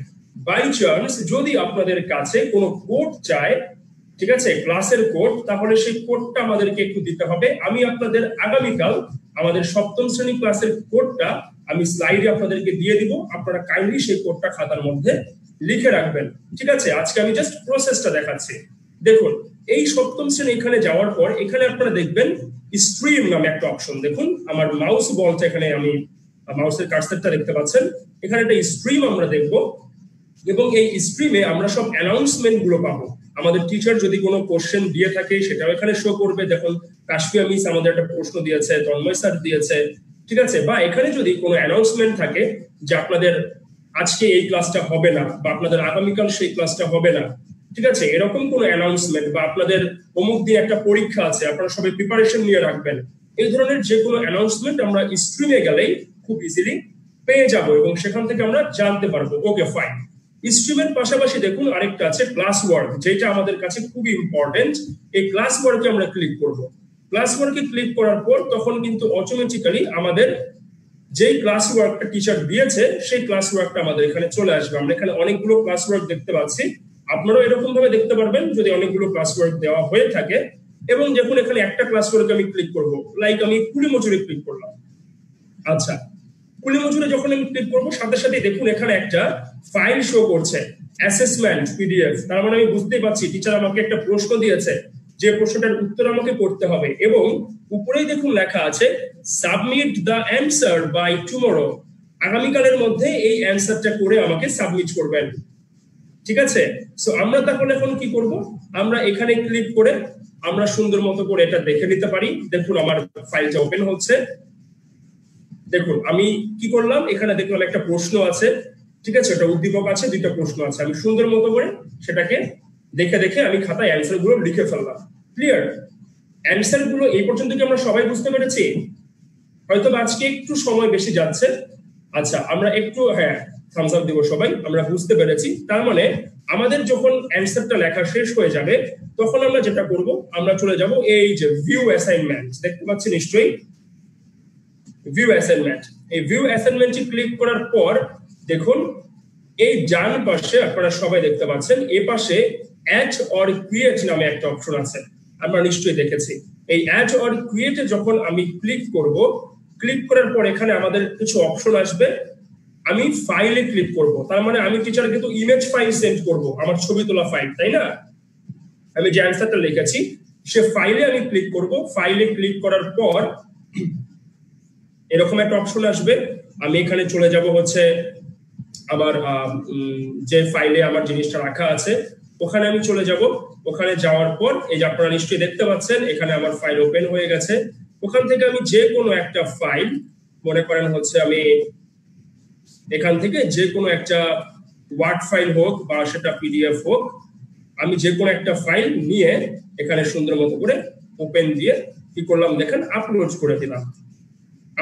বাই চান্স যদি আপনাদের কাছে কোনো কোড চায়, ঠিক আছে, ক্লাসের কোড, তাহলে সেই কোডটা আমাদেরকে একটু দিতে হবে। আমি আপনাদের আগামীকাল আমাদের সপ্তম শ্রেণী ক্লাসের কোডটা আমি স্লাইডে আপনাদেরকে দিয়ে দিব, আপনারা কাইন্ডলি সেই কোডটা খাতার মধ্যে লিখে রাখবেন, ঠিক আছে? আজকে আমি জাস্ট প্রসেসটা দেখাচ্ছি। দেখুন এই সপ্তম শ্রেণী এখানে যাওয়ার পর এখানে আপনারা দেখবেন স্ট্রিম নামে একটা অপশন। দেখুন আমার মাউস বলটা এখানে, আমি মাউসের কার্সারটা দেখতে পাচ্ছেন, এখানে একটা স্ট্রিম আমরা দেখব, এবং এই স্ট্রিমে আমরা সব অ্যানাউন্সমেন্ট গুলো পাবো। আমাদের টিচার যদি কোনো কোশ্চেন দিয়ে থাকে সেটাও এখানে শো করবে। দেখুন কাশফিয়া মিস আমাদের একটা প্রশ্ন দিয়েছে, তন্ময় স্যার দিয়েছে, ঠিক আছে, বা এখানে যদি কোনো অ্যানাউন্সমেন্ট থাকে যে আপনাদের আজকে এই ক্লাসটা হবে না, বা আপনাদের আগামীকাল সেই ক্লাসটা হবে না, ঠিক আছে, এরকম কোনো অ্যানাউন্সমেন্ট, বা আপনাদের অমুক দিন একটা পরীক্ষা আছে, আপনারা সবাই প্রিপারেশন নিয়ে রাখবেন, এই ধরনের যে কোনো অ্যানাউন্সমেন্ট আমরা স্ট্রিমে গেলেই খুব ইজিলি পেয়ে যাব, এবং সেখান থেকে আমরা জানতে পারবো। Okay fine. স্ট্রিমের পাশাপাশি দেখুন আরেকটা আছে ক্লাস ওয়ার্ক, যেটা আমাদের কাছে খুবই ইম্পর্টেন্ট। এই ক্লাস ওয়ার্কে আমরা ক্লিক করব। ক্লাস ওয়ার্কে ক্লিক করার পর তখন কিন্তু অটোমেটিক্যালি আমাদের যেই ক্লাস ওয়ার্কটা টিচার দিয়েছে সেই ক্লাস ওয়ার্কটা আমাদের এখানে চলে আসবে। আমরা এখানে অনেকগুলো ক্লাস ওয়ার্ক দেখতে পাচ্ছি, আপনারাও এরকম ভাবে দেখতে পারবেন যদি অনেকগুলো ক্লাস ওয়ার্ক দেওয়া হয়ে থাকে। এবং যখন এখানে একটা ক্লাস ওয়ার্কে আমি ক্লিক করব, লাইক আমি কুলি মজুরি ক্লিক করলাম। আচ্ছা, কুলি মজুরি যখন আমি ক্লিক করবো সাথে সাথে দেখুন এখানে একটা ফাইল শো করছে, অ্যাসেসমেন্ট পিডিএফ। তার মানে আমি বুঝতেই পারছি টিচার আমাকে একটা প্রশ্ন দিয়েছে, যে প্রশ্নটার উত্তর আমাকে করতে হবে, এবং উপরেই দেখুন লেখা আছে submit the answer by tomorrow. আগামীকালের মধ্যে এই অ্যান্সারটা করে আমাকে সাবমিট করবেন, ঠিক আছে? সো আমরা তাহলে এখন কি করব, আমরা এখানে ক্লিক করে আমরা সুন্দর মতো করে এটা দেখে নিতে পারি। দেখুন আমার ফাইলটা ওপেন হচ্ছে। দেখুন আমি কি করলাম, এখানে দেখলাম একটা প্রশ্ন আছে, ঠিক আছে, একটা উদ্দীপক আছে, দুইটা প্রশ্ন আছে। আমি সুন্দর মতো করে সেটাকে দেখে দেখে আমি খাতায় অ্যান্সার গুলো লিখে ফেললাম। ক্লিয়ার? অ্যান্সার গুলো এই পর্যন্ত কি আমরা সবাই বুঝতে পেরেছি? হয়তো আজকে একটু সময় বেশি যাচ্ছে। আচ্ছা, আমরা একটু থামস আপ দিব সবাই, আমরা বুঝতে পেরেছি। তার মানে আমাদের যখন অ্যান্সারটা লেখা শেষ হয়ে যাবে তখন আমরা যেটা করব, আমরা চলে যাব এই যে ভিউ অ্যাসাইনমেন্ট, দেখতে পাচ্ছি নিশ্চয়ই ভিউ অ্যাসাইনমেন্ট। এই ভিউ অ্যাসাইনমেন্টে ক্লিক করার পর দেখুন এই ডান পাশে আপনারা সবাই দেখতে পাচ্ছেন, এই পাশে অ্যাড অর ক্রিয়েট নামে একটা অপশন আছে, আমরা নিশ্চয়ই দেখেছি। এই অ্যাড অর ক্রিয়েটে যখন আমি ক্লিক করব, ক্লিক করার পর এখানে আমাদের কিছু অপশন আসবে। আমি ফাইলে ক্লিক করব, তার মানে আমি টিচার কিন্তু ইমেজ ফাইল সেন্ড করব, আমার ছবি তোলা ফাইল, তাই না? আমি যে অ্যান্সারটা লিখেছি সে ফাইলে আমি ক্লিক করব। ফাইলে ক্লিক করার পর এরকম একটা অপশন আসবে। আমি এখানে চলে যাব হচ্ছে আমার যে ফাইলে আমার জিনিসটা রাখা আছে ওখানে আমি চলে যাব। ওখানে যাওয়ার পর এই যে আপনারা নিশ্চয়ই দেখতে পাচ্ছেন এখানে আমার ফাইল ওপেন হয়ে গেছে। ওখান থেকে আমি যে কোনো একটা ফাইল, মনে করেন হচ্ছে আমি এখান থেকে যে কোনো একটা ওয়ার্ড ফাইল হোক বা সেটা পিডিএফ হোক, আমি যে কোনো একটা ফাইল নিয়ে এখানে সুন্দর মতো করে ওপেন দিয়ে কি করলাম দেখেন, আপলোড করে দিলাম।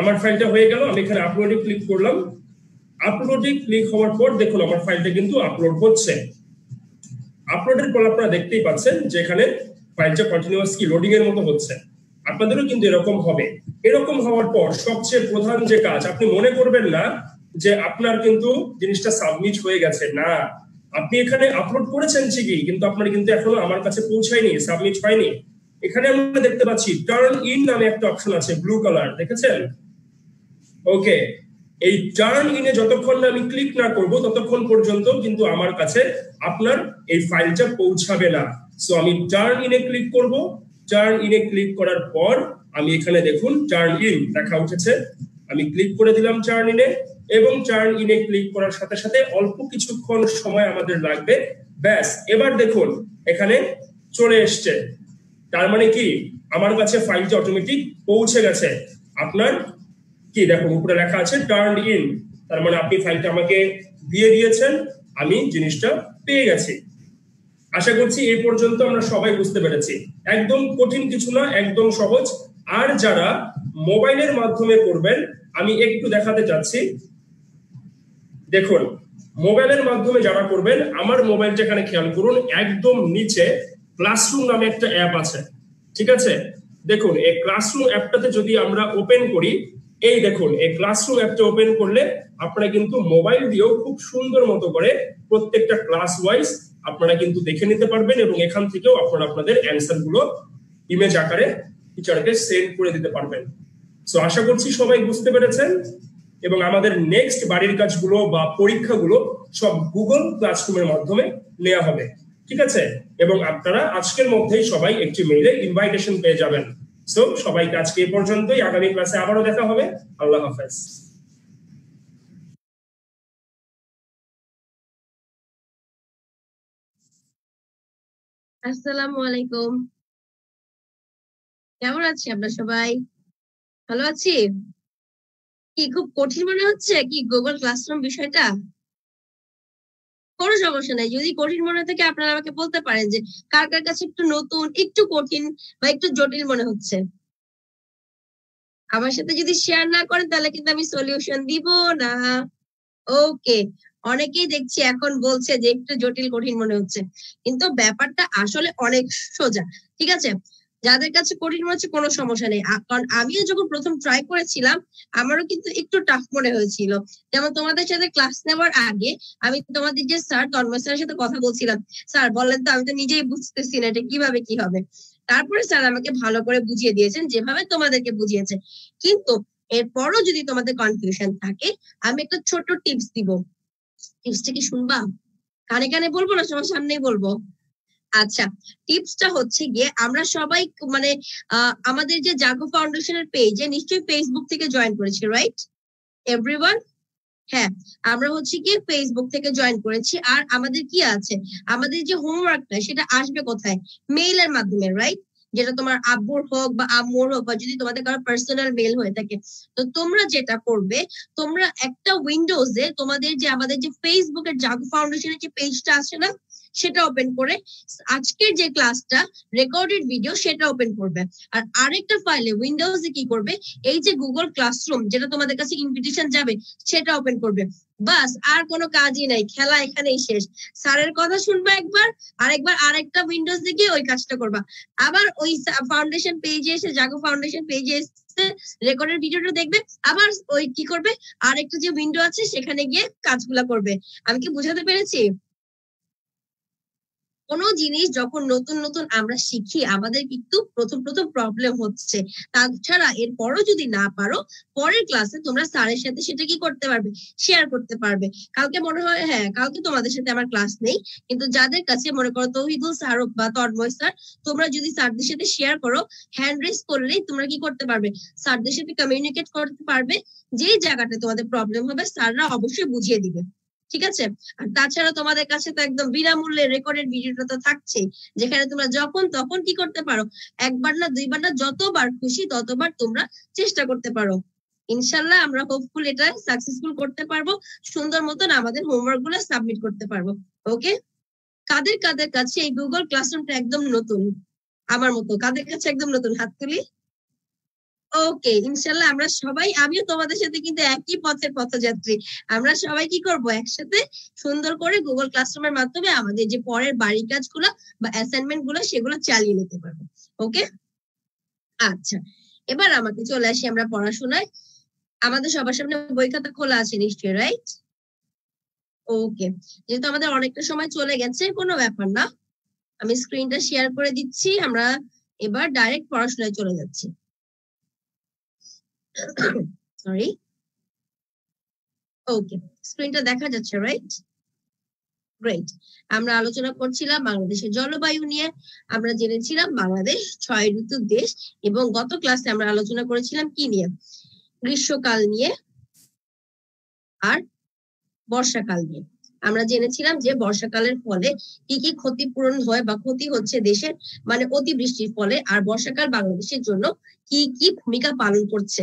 আমার ফাইলটা হয়ে গেল। আমি এখানে আপলোডে ক্লিক করলাম। আপলোডে ক্লিক হওয়ার পর দেখুন আমার ফাইলটা কিন্তু আপলোড হচ্ছে। আপলোডের পর আপনারা দেখতেই পাচ্ছেন যে এখানে ফাইলটা কন্টিনিউয়াসলি লোডিং এর মতো হচ্ছে। আপনাদেরও কিন্তু এরকম হবে। এরকম হওয়ার পর সবচেয়ে প্রধান যে কাজ, আপনি মনে করবেন না যে আপনার কিন্তু জিনিসটা সাবমিট হয়ে গেছে, না, আপনি এখানে আপলোড করেছেন ঠিকই, কিন্তু আপনার কিন্তু এখনো আমার কাছে পৌঁছায়নি, সাবমিট হয়নি। এখানে আমরা দেখতে পাচ্ছি টার্ন ইন নামে একটা অপশন আছে, ব্লু কালার, দেখেছেন? ওকে, এই টার্ন ইনে যতক্ষণ না আমি ক্লিক না করব ততক্ষণ পর্যন্ত কিন্তু আমার কাছে আপনার এই ফাইলটা পৌঁছাবে না। সো আমি টার্ন ইনে ক্লিক করব। টার্ন ইনে ক্লিক করার পর আমি এখানে দেখুন টার্ন ইন লেখা উঠেছে, আমি ক্লিক করে দিলাম টার্ন ইনে, এবং টার্ন ইনে ক্লিক করার সাথে সাথে অল্প কিছুক্ষণ সময় আমাদের লাগবে। ব্যাস, এবার দেখুন এখানে চলে এসছে। তার মানে কি আমার কাছে ফাইলটা অটোমেটিক পৌঁছে গেছে। আপনার কি দেখুন উপরে লেখা আছে টার্ন ইন, তার মানে আপনি ফাইলটা আমাকে দিয়ে দিয়েছেন, আমি জিনিসটা পেয়ে গেছি। আশা করছি এই পর্যন্ত আমরা সবাই বুঝতে পেরেছি। একদম কঠিন কিছু না, একদম সহজ। আর যারা মোবাইলের মাধ্যমে করবেন আমি একটু দেখাতে চাচ্ছি। দেখুন মোবাইলের মাধ্যমে যারা করবেন, আমার মোবাইলটা এখানে খেয়াল করুন, একদম নিচে ক্লাসরুম নামে একটা অ্যাপ আছে, ঠিক আছে? দেখুন এই ক্লাসরুম অ্যাপটাতে যদি আমরা ওপেন করি, এই দেখুন এই ক্লাসরুম অ্যাপটা ওপেন করলে আপনারা কিন্তু মোবাইল দিয়েও খুব সুন্দর মতো করে প্রত্যেকটা ক্লাস ওয়াইজ আপনারা কিন্তু দেখে নিতে পারবেন, এবং এখান থেকেও আপনারা আপনাদের অ্যান্সার গুলো ইমেজ আকারে টিচারকে সেন্ড করে দিতে পারবেন। সো আশা করছি সবাই বুঝতে পেরেছেন, এবং আমাদের নেক্সট বাড়ির কাজগুলো বা পরীক্ষাগুলো সব গুগল ক্লাসরুমের মাধ্যমে নেওয়া হবে, ঠিক আছে? এবং আপনারা আজকের মধ্যেই সবাই একটি মেইলে ইনভাইটেশন পেয়ে যাবেন। সো সবাইকে আজকে এই পর্যন্তই, আগামী ক্লাসে আবারও দেখা হবে। আল্লাহ হাফেজ। আসসালামু আলাইকুম। কেমন আছি আমরা সবাই? ভালো আছি? কি খুব কঠিন মনে হচ্ছে কি গুগল ক্লাসরুম বিষয়টা? কোনো সমস্যা নাই, যদি কঠিন মনে থাকে আপনারা আমাকে বলতে পারেন যে কার কার কাছে একটু নতুন, একটু কঠিন বা একটু জটিল মনে হচ্ছে। আমার সাথে যদি শেয়ার না করেন তাহলে কিন্তু আমি সলিউশন দিব না। ওকে, অনেকেই দেখছি এখন বলছে যে একটু জটিল কঠিন মনে হচ্ছে, কিন্তু ব্যাপারটা আসলে অনেক সোজা, ঠিক আছে? যাদের কাছে কঠিন মনে হচ্ছে কোনো সমস্যা নেই, কারণ আমিও যখন প্রথম ট্রাই করেছিলাম আমারও কিন্তু একটু টাফ মনে হয়েছিল। যেমন তোমাদের সাথে ক্লাস নেওয়ার আগে আমি তোমাদের যে স্যার তন্ময় স্যারের সাথে কথা বলছিলাম, স্যার বলেন তো আমি তো নিজেই বুঝতেছি না এটা কিভাবে কি হবে। তারপরে স্যার আমাকে ভালো করে বুঝিয়ে দিয়েছেন যেভাবে তোমাদেরকে বুঝিয়েছে। কিন্তু এরপরও যদি তোমাদের কনফিউশন থাকে আমি একটা ছোট টিপস দিব। টিপসটা কি শুনবা? কানে কানে বলবো না সবার সামনেই বলবো? আচ্ছা, টিপসটা হচ্ছে গিয়ে আমরা সবাই মানে আমাদের যে জাগো ফাউন্ডেশনের পেজে নিশ্চয়ই ফেসবুক থেকে জয়েন করেছি, রাইট এভরিওয়ান? হ্যাঁ, আমরা হচ্ছে কি ফেসবুক থেকে জয়েন করেছি। আর আমাদের কি আছে, আমাদের যে হোমওয়ার্কটা সেটা আসবে কোথায়? মেইলের মাধ্যমে, রাইট? যেটা তোমার আব্বুর হোক বা আম্মুর হোক বা যদি তোমাদের কারো পার্সোনাল মেইল হয়ে থাকে, তো তোমরা যেটা করবে, তোমরা একটা উইন্ডোজে তোমাদের যে আমাদের যে ফেসবুকের জাগো ফাউন্ডেশনের যে পেজটা আছে না, সেটা ওপেন করে আজকের যে ক্লাসটা রেকর্ডেড ভিডিও সেটা ওপেন করবে। আর আরেকটা ফাইলে উইন্ডোজে কি করবে, এই যে গুগল ক্লাসরুম যেটা তোমাদের কাছে ইনভিটেশন যাবে সেটা ওপেন করবে। বাস, আর কোনো কাজই নাই, খেলা এখানেই শেষ। স্যারের কথা শুনবা একবার, আরেকবার আরেকটা উইন্ডোজ দিয়ে ওই কাজটা করবা। আবার ওই ফাউন্ডেশন পেজে এসে জাগো ফাউন্ডেশন পেজে এসে রেকর্ডেড ভিডিওটা দেখবে, আবার ওই কি করবে আরেকটা যে উইন্ডো আছে সেখানে গিয়ে কাজগুলা করবে। আমি কি বুঝাতে পেরেছি? কোনো জিনিস যখন নতুন নতুন আমরা শিখি আমাদের কিন্তু প্রথম প্রথম প্রবলেম হচ্ছে। তাছাড়া এরপরও যদি না পারো পরের ক্লাসে তোমরা স্যারের সাথে সেটা কি করতে পারবে, শেয়ার করতে পারবে। কালকে মনে হয় হ্যাঁ কালকে তোমাদের সাথে আমার ক্লাস নেই, কিন্তু যাদের কাছে মনে করো তৌহিদুল স্যার বা তন্ময় স্যার, তোমরা যদি স্যারদের সাথে শেয়ার করো হ্যান্ড রেজ করলেই তোমরা কি করতে পারবে, স্যারদের সাথে কমিউনিকেট করতে পারবে। যেই জায়গাটা তোমাদের প্রবলেম হবে স্যাররা অবশ্যই বুঝিয়ে দিবে, ঠিক আছে? আর তাছাড়া তোমাদের কাছে তো একদম বিনামূল্যে রেকর্ডেড ভিডিওটা তো থাকছেই, যেখানে তোমরা যখন তখন কি করতে পারো, একবার না দুইবার না যতবার খুশি ততবার তোমরা চেষ্টা করতে পারো। ইনশাল্লাহ আমরা হোপফুল এটা সাকসেসফুল করতে পারবো, সুন্দর মতন আমাদের হোমওয়ার্ক গুলো সাবমিট করতে পারবো। ওকে, কাদের কাদের কাছে এই গুগল ক্লাসরুমটা একদম নতুন? আমার মতো কাদের কাছে একদম নতুন হাত তুলি। ওকে, ইনশাল্লাহ আমরা সবাই, আমিও তোমাদের সাথে কিন্তু একই পথের পথযাত্রী। আমরা সবাই কি করব, একসাথে সুন্দর করে গুগল ক্লাসরুমের মাধ্যমে আমাদের যে পরের বাড়ির কাজগুলো বা অ্যাসাইনমেন্ট গুলো সেগুলো চালিয়ে নিতে পারবো। ওকে, আচ্ছা এবার আমাকে চলে আসি আমরা পড়াশোনায়। আমাদের সবার সামনে বই খাতা খোলা আছে নিশ্চয়ই, রাইট? ওকে, যেহেতু আমাদের অনেকটা সময় চলে গেছে কোনো ব্যাপার না, আমি স্ক্রিনটা শেয়ার করে দিচ্ছি। আমরা এবার ডাইরেক্ট পড়াশোনায় চলে যাচ্ছি। সরি, ওকে, স্ক্রিনটা দেখা যাচ্ছে, রাইট? গ্রেট। আমরা আলোচনা করছিলাম বাংলাদেশের জলবায়ু নিয়ে। আমরা জেনেছিলাম বাংলাদেশ 6 ঋতুর দেশ, এবং গত ক্লাসে আমরা আলোচনা করেছিলাম কি নিয়ে? গ্রীষ্মকাল নিয়ে আর বর্ষাকাল নিয়ে। আমরা জেনেছিলাম যে বর্ষাকালের ফলে কি কি ক্ষতিপূরণ হয় বা ক্ষতি হচ্ছে দেশের, মানে অতিবৃষ্টির ফলে, আর বর্ষাকাল বাংলাদেশের জন্য কি কি ভূমিকা পালন করছে।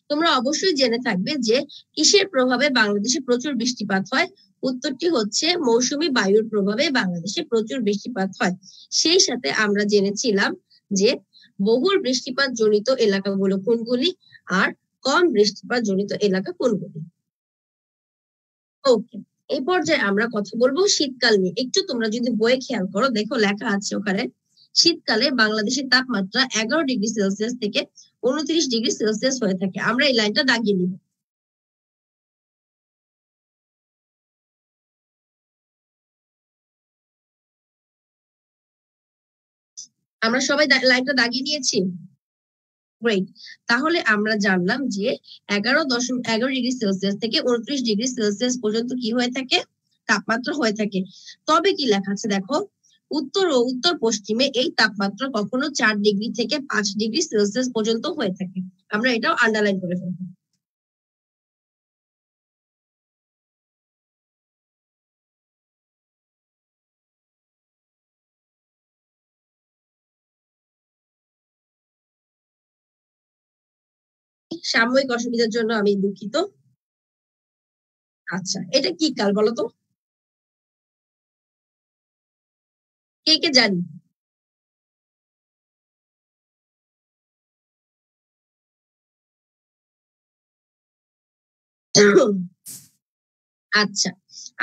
তোমরা অবশ্যই জেনে থাকবে যে কিসের প্রভাবে বাংলাদেশে প্রচুর বৃষ্টিপাত হয়। উত্তরটি হচ্ছে মৌসুমী বায়ুর প্রভাবে বাংলাদেশে প্রচুর বৃষ্টিপাত হয়। সেই সাথে আমরা জেনেছিলাম যে বহুল বৃষ্টিপাত জনিত এলাকাগুলো কোনগুলি আর কম বৃষ্টিপাত জনিত এলাকা কোনগুলি। ওকে, এই পর্যায়ে আমরা কথা বলবো শীতকাল নিয়ে। একটু তোমরা যদি বইয়ে খেয়াল করো, দেখো লেখা আছে ওখানে, শীতকালে বাংলাদেশের তাপমাত্রা 11 ডিগ্রি সেলসিয়াস থেকে 29 ডিগ্রি সেলসিয়াস হয়ে থাকে। আমরা এই লাইনটা দাগিয়ে নিব। আমরা সবাই লাইনটা দাগিয়ে নিয়েছি? গ্রেট। তাহলে আমরা জানলাম যে 11 ডিগ্রি সেলসিয়াস থেকে 29 ডিগ্রি সেলসিয়াস পর্যন্ত কি হয়ে থাকে? তাপমাত্রা হয়ে থাকে। তবে কি লেখা আছে দেখো, উত্তর ও উত্তর পশ্চিমে এই তাপমাত্রা কখনো 4 ডিগ্রি থেকে 5 ডিগ্রি সেলসিয়াস পর্যন্ত হয়ে থাকে। আমরা এটাও আন্ডারলাইন করে ফেলবো। সাময়িক অসুবিধার জন্য আমি দুঃখিত। আচ্ছা, এটা কি কাল বলো তো? কে কে জানি? আচ্ছা,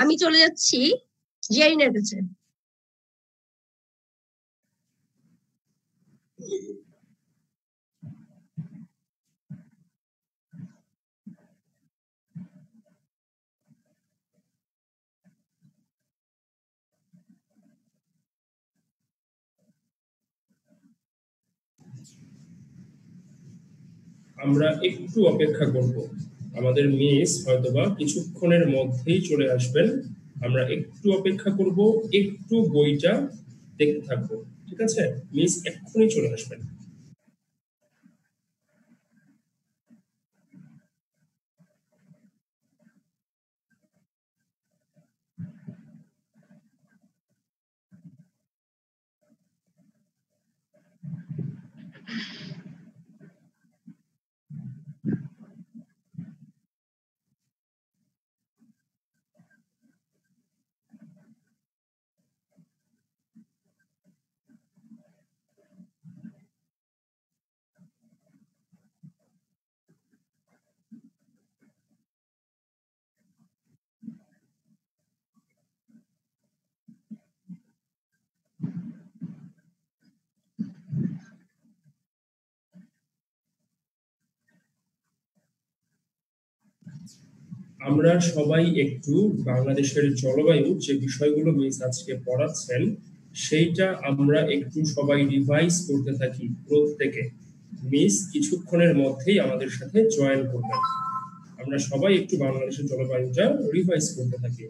আমি চলে যাচ্ছি জিয়ারিনের কাছে। আমরা একটু অপেক্ষা করব, আমাদের মিস হয়তোবা কিছুক্ষণের মধ্যেই চলে আসবেন। আমরা একটু অপেক্ষা করব, একটু বইটা দেখতে থাকবো, ঠিক আছে? মিস এক্ষুনি চলে আসবেন। আমরা সবাই একটু বাংলাদেশের জলবায়ু যে বিষয়গুলো মিস আজকে পড়াচ্ছেন সেইটা আমরা একটু সবাই রিভাইজ করতে থাকি প্রত্যেকে। মিস কিছুক্ষণের মধ্যেই আমাদের সাথে জয়েন করবেন। আমরা সবাই একটু বাংলাদেশের জলবায়ুটা রিভাইজ করতে থাকি।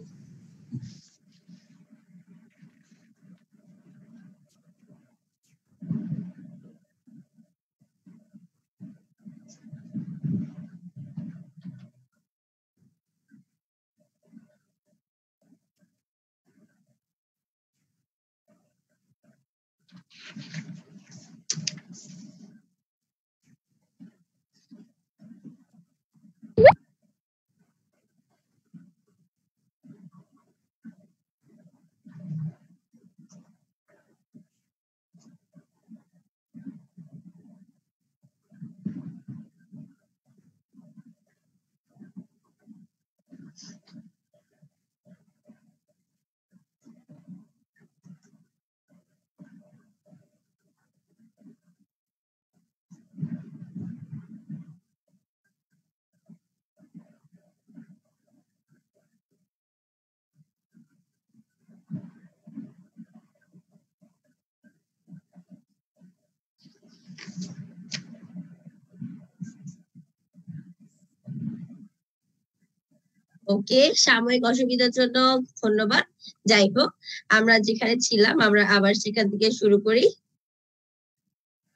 ওকে, সাময়িক অসুবিধার জন্য ধন্যবাদ। যাই হোক, আমরা যেখানে ছিলাম আমরা আবার সেখান থেকে শুরু করি।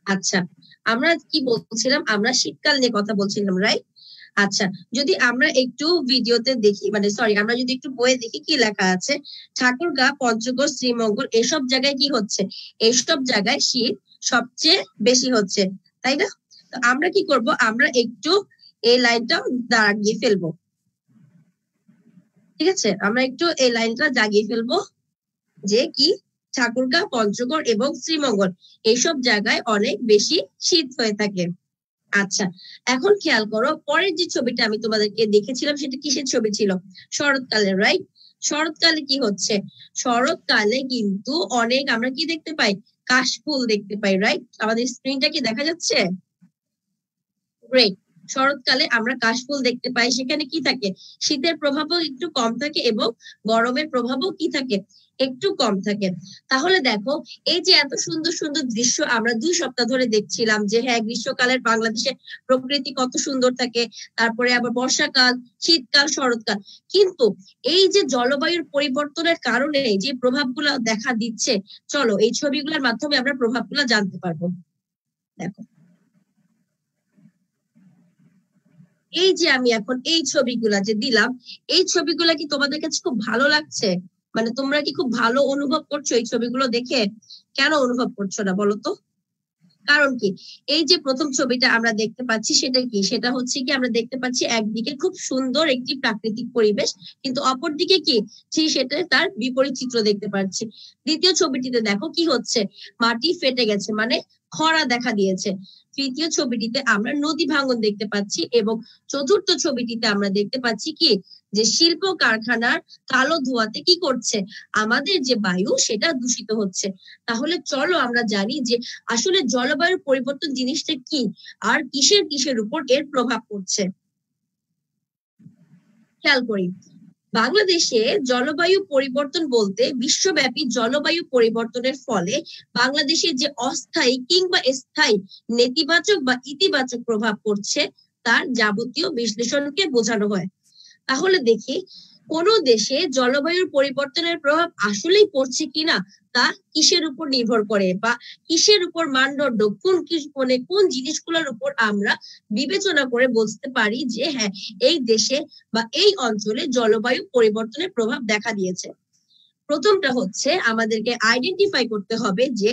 আচ্ছা, আমরা কি বলছিলাম? আমরা শীতকাল নিয়ে কথা বলছিলাম, রাইট? আচ্ছা, যদি আমরা একটু ভিডিওতে দেখি, মানে সরি, আমরা যদি একটু বইয়ে দেখি কি লেখা আছে, ঠাকুরগাঁ, পঞ্চগড়, শ্রীমঙ্গল এসব জায়গায় কি হচ্ছে? এইসব জায়গায় শীত সবচেয়ে বেশি হচ্ছে, তাই না? তো আমরা কি করব? আমরা একটু এই লাইনটা দাগিয়ে ফেলবো, ঠিক আছে? আমরা একটু এই লাইনটা জাগিয়ে ফেলবো যে কি ঠাকুরগাঁ, পঞ্চগড় এবং শ্রীমঙ্গল এইসব জায়গায় অনেক বেশি শীত হয়ে থাকে। আচ্ছা, এখন খেয়াল করো, পরের যে ছবিটা আমি তোমাদেরকে দেখেছিলাম সেটা কিসের ছবি ছিল? শরৎকালে, রাইট? শরৎকালে কি হচ্ছে? শরৎকালে কিন্তু অনেক আমরা কি দেখতে পাই? কাশফুল দেখতে পাই, রাইট? আমাদের স্ক্রিনটা কি দেখা যাচ্ছে? গ্রেট। শরৎকালে আমরা কাশফুল দেখতে পাই, সেখানে কি থাকে? শীতের প্রভাবও একটু কম থাকে এবং গরমের প্রভাবও কি থাকে? একটু কম থাকে। তাহলে দেখো, এই যে এত সুন্দর সুন্দর দৃশ্য আমরা 2 সপ্তাহ ধরে দেখছিলাম যে হ্যাঁ, গ্রীষ্মকালের বাংলাদেশে প্রকৃতি কত সুন্দর থাকে, তারপরে আবার বর্ষাকাল, শীতকাল, শরৎকাল, কিন্তু এই যে জলবায়ুর পরিবর্তনের কারণে যে প্রভাবগুলো দেখা দিচ্ছে, চলো এই ছবিগুলোর মাধ্যমে আমরা প্রভাবগুলো জানতে পারবো। দেখো, এই যে আমি এখন এই ছবিগুলা যে দিলাম, এই ছবিগুলা কি তোমাদের কাছে খুব ভালো লাগছে? মানে তোমরা কি খুব ভালো অনুভব করছো এই ছবিগুলো দেখে? কেন অনুভব করছো না বলো তো? কারণ কি? এই যে প্রথম ছবিটা আমরা দেখতে পাচ্ছি সেটা কি? সেটা হচ্ছে কি আমরা দেখতে পাচ্ছি একদিকে খুব সুন্দর একটি প্রাকৃতিক পরিবেশ, কিন্তু অপরদিকে কি সেটা তার বিপরীত চিত্র দেখতে পাচ্ছি। দ্বিতীয় ছবিটিতে দেখো কি হচ্ছে, মাটি ফেটে গেছে, মানে খরা দেখা দিয়েছে। তৃতীয় ছবিটিতে আমরা নদী ভাঙন দেখতে পাচ্ছি এবং চতুর্থ ছবিটিতে আমরা দেখতে পাচ্ছি কি যে শিল্প কারখানার কালো ধোঁয়াতে কি করছে, আমাদের যে বায়ু সেটা দূষিত হচ্ছে। তাহলে চলো আমরা জানি যে আসলে জলবায়ু পরিবর্তন জিনিসটা কি আর কিসের কিসের উপর এর প্রভাব পড়ছে। খেয়াল করি, বাংলাদেশে জলবায়ু পরিবর্তন বলতে বিশ্বব্যাপী জলবায়ু পরিবর্তনের ফলে বাংলাদেশে যে অস্থায়ী কিংবা স্থায়ী নেতিবাচক বা ইতিবাচক প্রভাব পড়ছে তার যাবতীয় বিশ্লেষণকে বোঝানো হয়। তাহলে দেখি কোন দেশে জলবায়ুর পরিবর্তনের প্রভাব আসলেই পড়ছে কিনা তা কিসের উপর নির্ভর করে বা কিসের উপর মানদণ্ড, কোন জিনিসগুলোর উপর আমরা বিবেচনা করে বলতে পারি যে হ্যাঁ, এই দেশে বা এই অঞ্চলে জলবায়ু পরিবর্তনের প্রভাব দেখা দিয়েছে। প্রথমটা হচ্ছে আমাদেরকে আইডেন্টিফাই করতে হবে যে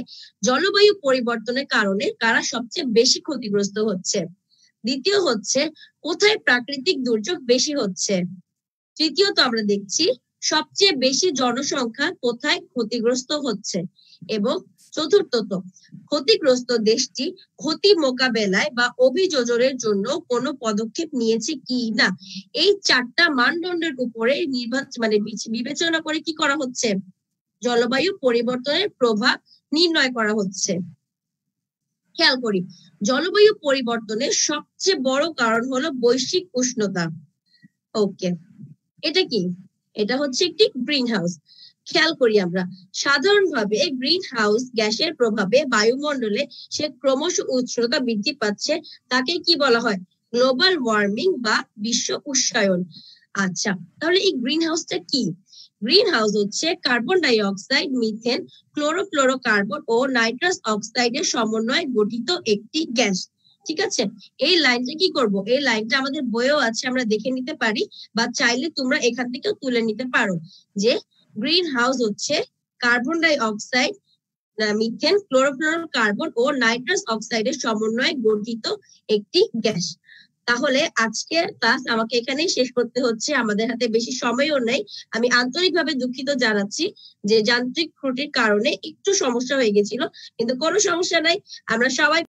জলবায়ু পরিবর্তনের কারণে কারা সবচেয়ে বেশি ক্ষতিগ্রস্ত হচ্ছে। দ্বিতীয় হচ্ছে কোথায় প্রাকৃতিক দুর্যোগ বেশি হচ্ছে। তৃতীয়ত আমরা দেখছি সবচেয়ে বেশি জনসংখ্যা কোথায় ক্ষতিগ্রস্ত হচ্ছে। এবং চতুর্থত ক্ষতিগ্রস্ত দেশটি ক্ষতি মোকাবেলায় বা অভিযোজনের জন্য কোনো পদক্ষেপ নিয়েছে কি না। এই 4টা মানদণ্ডের উপরে বিবেচনা করে কি করা হচ্ছে, জলবায়ু পরিবর্তনের প্রভাব নির্ণয় করা হচ্ছে। খেয়াল করি, জলবায়ু পরিবর্তনের সবচেয়ে বড় কারণ হলো বৈশ্বিক উষ্ণতা। ওকে, এটা কি? এটা হচ্ছে একটি গ্রিন হাউস। খেয়াল করি আমরা সাধারণভাবে গ্রিন হাউস গ্যাসের প্রভাবে বায়ুমণ্ডলে সে ক্রমশ উষ্ণতা বৃদ্ধি পাচ্ছে, তাকে কি বলা হয়? গ্লোবাল ওয়ার্মিং বা বিশ্ব উষ্ণায়ন। আচ্ছা, তাহলে এই গ্রিন হাউসটা কি? গ্রিন হাউস হচ্ছে carbon die oxide, methane, chlorofluorocarbon ও নাইট্রাস অক্সাইডের সমন্বয়ে গঠিত একটি গ্যাস। ঠিক আছে, এই লাইনটা কি করব? এই লাইনটা আমাদের বইয়েও আছে, আমরা দেখে নিতে পারি বা চাইলে তোমরা এখান থেকেও তুলে নিতে পারো যে গ্রিন হাউস হচ্ছে carbon die oxide, methane, chlorofluorocarbon ও নাইট্রাস অক্সাইডের সমন্বয়ে গঠিত একটি গ্যাস। তাহলে আজকের ক্লাস আমাকে এখানেই শেষ করতে হচ্ছে, আমাদের হাতে বেশি সময়ও নেই। আমি আন্তরিকভাবে দুঃখিত জানাচ্ছি যে যান্ত্রিক ত্রুটির কারণে একটু সমস্যা হয়ে গেছিল, কিন্তু কোনো সমস্যা নাই, আমরা সবাই